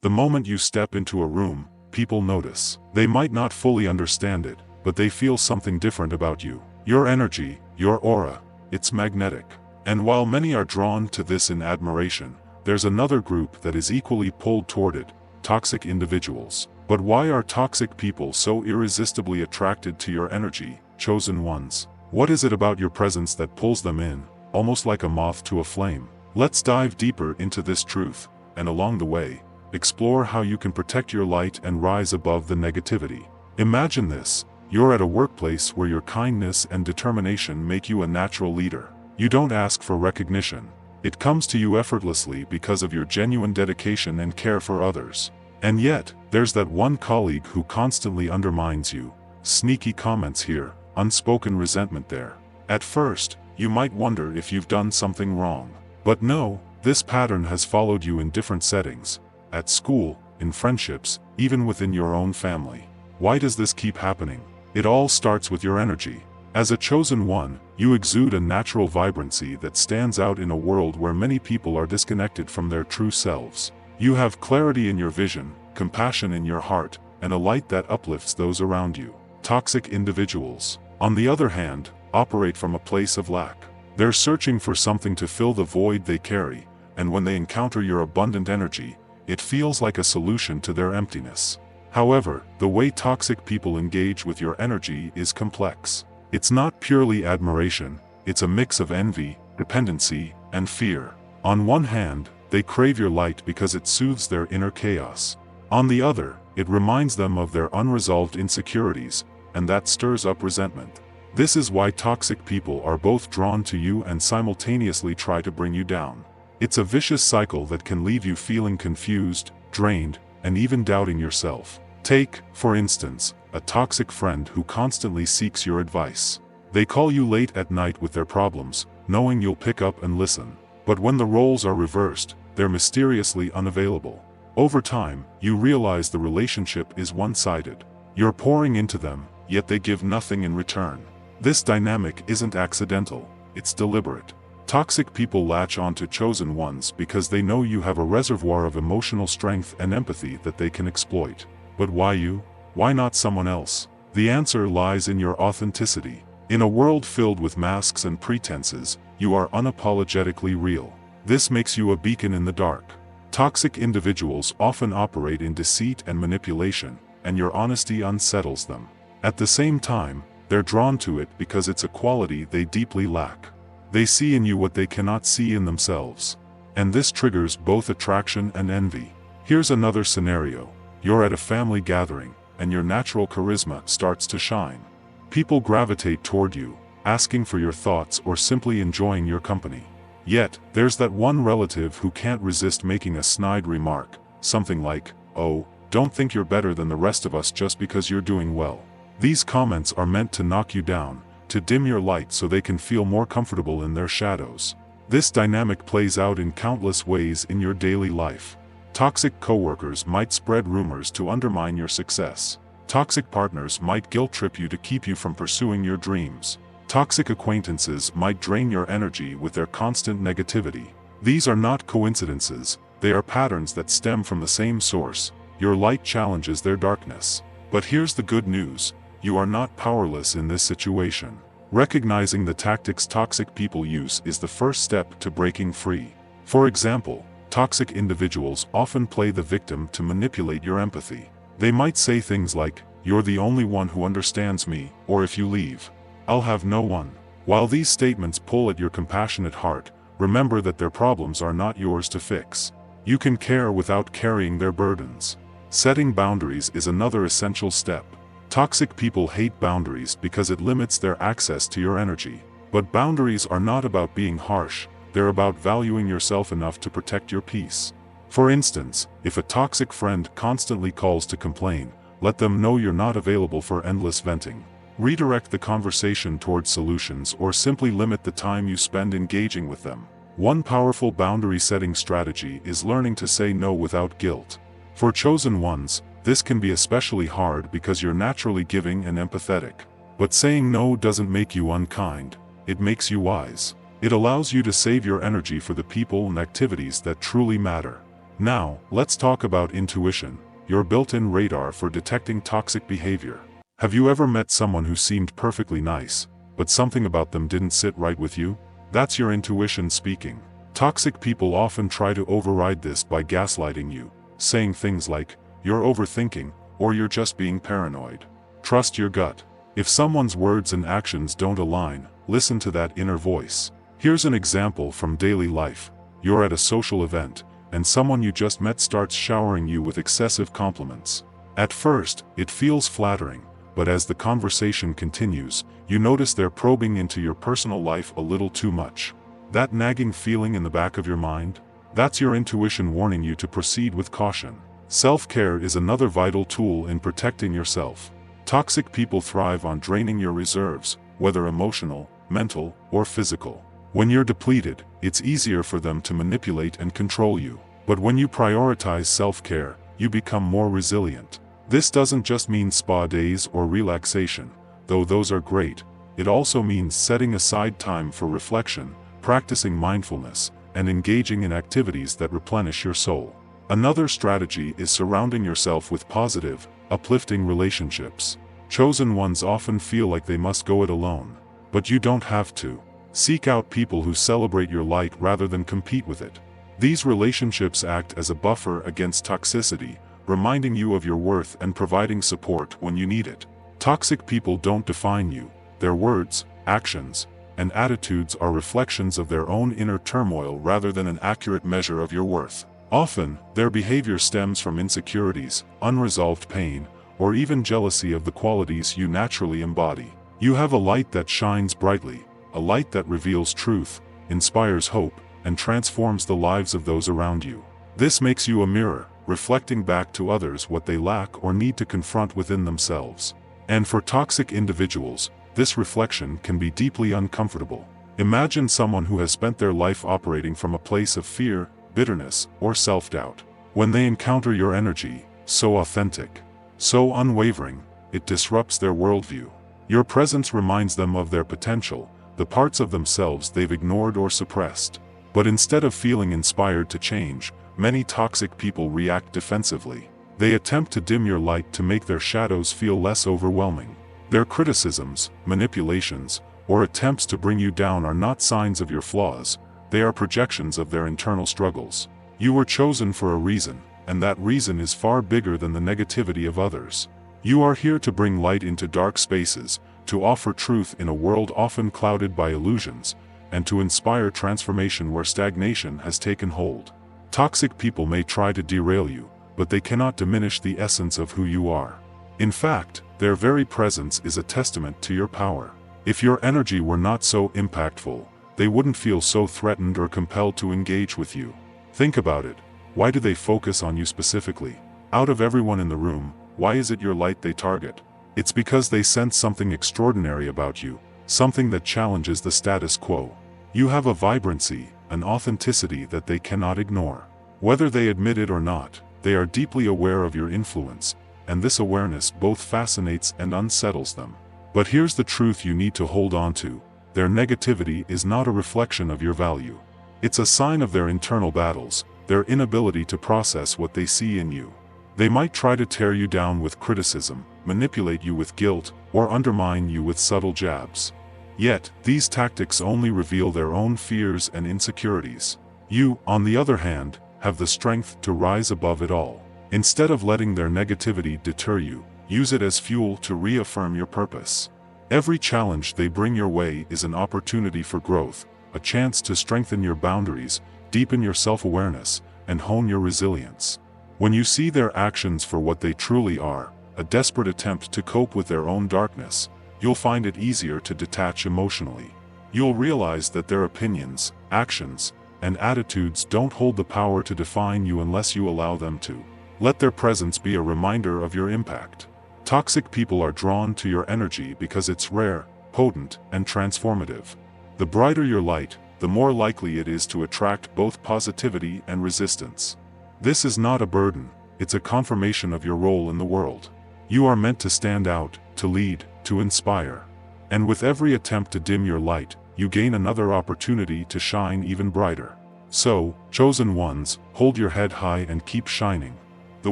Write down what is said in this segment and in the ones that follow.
The moment you step into a room, people notice. They might not fully understand it, but they feel something different about you. Your energy, your aura, it's magnetic. And while many are drawn to this in admiration, there's another group that is equally pulled toward it: toxic individuals. But why are toxic people so irresistibly attracted to your energy, chosen ones? What is it about your presence that pulls them in, almost like a moth to a flame? Let's dive deeper into this truth, and along the way, explore how you can protect your light and rise above the negativity. Imagine this: you're at a workplace where your kindness and determination make you a natural leader. You don't ask for recognition. It comes to you effortlessly because of your genuine dedication and care for others. And yet, there's that one colleague who constantly undermines you. Sneaky comments here, unspoken resentment there. At first, you might wonder if you've done something wrong. But no, this pattern has followed you in different settings. At school, in friendships, even within your own family. Why does this keep happening? It all starts with your energy. As a chosen one, you exude a natural vibrancy that stands out in a world where many people are disconnected from their true selves. You have clarity in your vision, compassion in your heart, and a light that uplifts those around you. Toxic individuals, on the other hand, operate from a place of lack. They're searching for something to fill the void they carry, and when they encounter your abundant energy, it feels like a solution to their emptiness. However, the way toxic people engage with your energy is complex. It's not purely admiration, it's a mix of envy, dependency, and fear. On one hand, they crave your light because it soothes their inner chaos. On the other, it reminds them of their unresolved insecurities, and that stirs up resentment. This is why toxic people are both drawn to you and simultaneously try to bring you down. It's a vicious cycle that can leave you feeling confused, drained, and even doubting yourself. Take, for instance, a toxic friend who constantly seeks your advice. They call you late at night with their problems, knowing you'll pick up and listen. But when the roles are reversed, they're mysteriously unavailable. Over time, you realize the relationship is one-sided. You're pouring into them, yet they give nothing in return. This dynamic isn't accidental, it's deliberate. Toxic people latch onto chosen ones because they know you have a reservoir of emotional strength and empathy that they can exploit. But why you? Why not someone else? The answer lies in your authenticity. In a world filled with masks and pretenses, you are unapologetically real. This makes you a beacon in the dark. Toxic individuals often operate in deceit and manipulation, and your honesty unsettles them. At the same time, they're drawn to it because it's a quality they deeply lack. They see in you what they cannot see in themselves. And this triggers both attraction and envy. Here's another scenario. You're at a family gathering, and your natural charisma starts to shine. People gravitate toward you, asking for your thoughts or simply enjoying your company. Yet, there's that one relative who can't resist making a snide remark, something like, "Oh, don't think you're better than the rest of us just because you're doing well." These comments are meant to knock you down, to dim your light so they can feel more comfortable in their shadows. This dynamic plays out in countless ways in your daily life. Toxic coworkers might spread rumors to undermine your success. Toxic partners might guilt-trip you to keep you from pursuing your dreams. Toxic acquaintances might drain your energy with their constant negativity. These are not coincidences, they are patterns that stem from the same source. Your light challenges their darkness. But here's the good news: you are not powerless in this situation. Recognizing the tactics toxic people use is the first step to breaking free. For example, toxic individuals often play the victim to manipulate your empathy. They might say things like, "You're the only one who understands me," or "If you leave, I'll have no one." While these statements pull at your compassionate heart, remember that their problems are not yours to fix. You can care without carrying their burdens. Setting boundaries is another essential step. Toxic people hate boundaries because it limits their access to your energy. But boundaries are not about being harsh, they're about valuing yourself enough to protect your peace. For instance, if a toxic friend constantly calls to complain, let them know you're not available for endless venting. Redirect the conversation towards solutions or simply limit the time you spend engaging with them. One powerful boundary-setting strategy is learning to say no without guilt. For chosen ones, this can be especially hard because you're naturally giving and empathetic. But saying no doesn't make you unkind, it makes you wise. It allows you to save your energy for the people and activities that truly matter. Now, let's talk about intuition, your built-in radar for detecting toxic behavior. Have you ever met someone who seemed perfectly nice, but something about them didn't sit right with you? That's your intuition speaking. Toxic people often try to override this by gaslighting you, saying things like, "You're overthinking," or "You're just being paranoid." Trust your gut. If someone's words and actions don't align, listen to that inner voice. Here's an example from daily life. You're at a social event, and someone you just met starts showering you with excessive compliments. At first, it feels flattering, but as the conversation continues, you notice they're probing into your personal life a little too much. That nagging feeling in the back of your mind? That's your intuition warning you to proceed with caution. Self-care is another vital tool in protecting yourself. Toxic people thrive on draining your reserves, whether emotional, mental, or physical. When you're depleted, it's easier for them to manipulate and control you. But when you prioritize self-care, you become more resilient. This doesn't just mean spa days or relaxation, though those are great. It also means setting aside time for reflection, practicing mindfulness, and engaging in activities that replenish your soul. Another strategy is surrounding yourself with positive, uplifting relationships. Chosen ones often feel like they must go it alone. But you don't have to. Seek out people who celebrate your light rather than compete with it. These relationships act as a buffer against toxicity, reminding you of your worth and providing support when you need it. Toxic people don't define you. Their words, actions, and attitudes are reflections of their own inner turmoil rather than an accurate measure of your worth. Often, their behavior stems from insecurities, unresolved pain, or even jealousy of the qualities you naturally embody. You have a light that shines brightly, a light that reveals truth, inspires hope, and transforms the lives of those around you. This makes you a mirror, reflecting back to others what they lack or need to confront within themselves. And for toxic individuals, this reflection can be deeply uncomfortable. Imagine someone who has spent their life operating from a place of fear, bitterness, or self-doubt. When they encounter your energy, so authentic, so unwavering, it disrupts their worldview. Your presence reminds them of their potential, the parts of themselves they've ignored or suppressed. But instead of feeling inspired to change, many toxic people react defensively. They attempt to dim your light to make their shadows feel less overwhelming. Their criticisms, manipulations, or attempts to bring you down are not signs of your flaws, they are projections of their internal struggles. You were chosen for a reason, and that reason is far bigger than the negativity of others. You are here to bring light into dark spaces, to offer truth in a world often clouded by illusions, and to inspire transformation where stagnation has taken hold. Toxic people may try to derail you, but they cannot diminish the essence of who you are. In fact, their very presence is a testament to your power. If your energy were not so impactful, they wouldn't feel so threatened or compelled to engage with you. Think about it. Why do they focus on you specifically? Out of everyone in the room, why is it your light they target? It's because they sense something extraordinary about you, something that challenges the status quo. You have a vibrancy, an authenticity that they cannot ignore. Whether they admit it or not, they are deeply aware of your influence, and this awareness both fascinates and unsettles them. But here's the truth you need to hold on to. Their negativity is not a reflection of your value. It's a sign of their internal battles, their inability to process what they see in you. They might try to tear you down with criticism, manipulate you with guilt, or undermine you with subtle jabs. Yet, these tactics only reveal their own fears and insecurities. You, on the other hand, have the strength to rise above it all. Instead of letting their negativity deter you, use it as fuel to reaffirm your purpose. Every challenge they bring your way is an opportunity for growth, a chance to strengthen your boundaries, deepen your self-awareness, and hone your resilience. When you see their actions for what they truly are, a desperate attempt to cope with their own darkness, you'll find it easier to detach emotionally. You'll realize that their opinions, actions, and attitudes don't hold the power to define you unless you allow them to. Let their presence be a reminder of your impact. Toxic people are drawn to your energy because it's rare, potent, and transformative. The brighter your light, the more likely it is to attract both positivity and resistance. This is not a burden, it's a confirmation of your role in the world. You are meant to stand out, to lead, to inspire. And with every attempt to dim your light, you gain another opportunity to shine even brighter. So, chosen ones, hold your head high and keep shining. The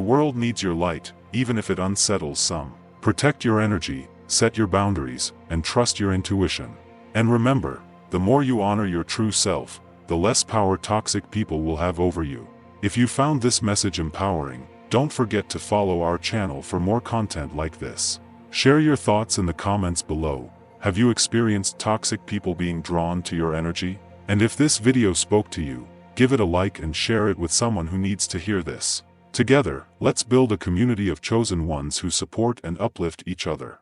world needs your light, even if it unsettles some. Protect your energy, set your boundaries, and trust your intuition. And remember, the more you honor your true self, the less power toxic people will have over you. If you found this message empowering, don't forget to follow our channel for more content like this. Share your thoughts in the comments below. Have you experienced toxic people being drawn to your energy? And if this video spoke to you, give it a like and share it with someone who needs to hear this. Together, let's build a community of chosen ones who support and uplift each other.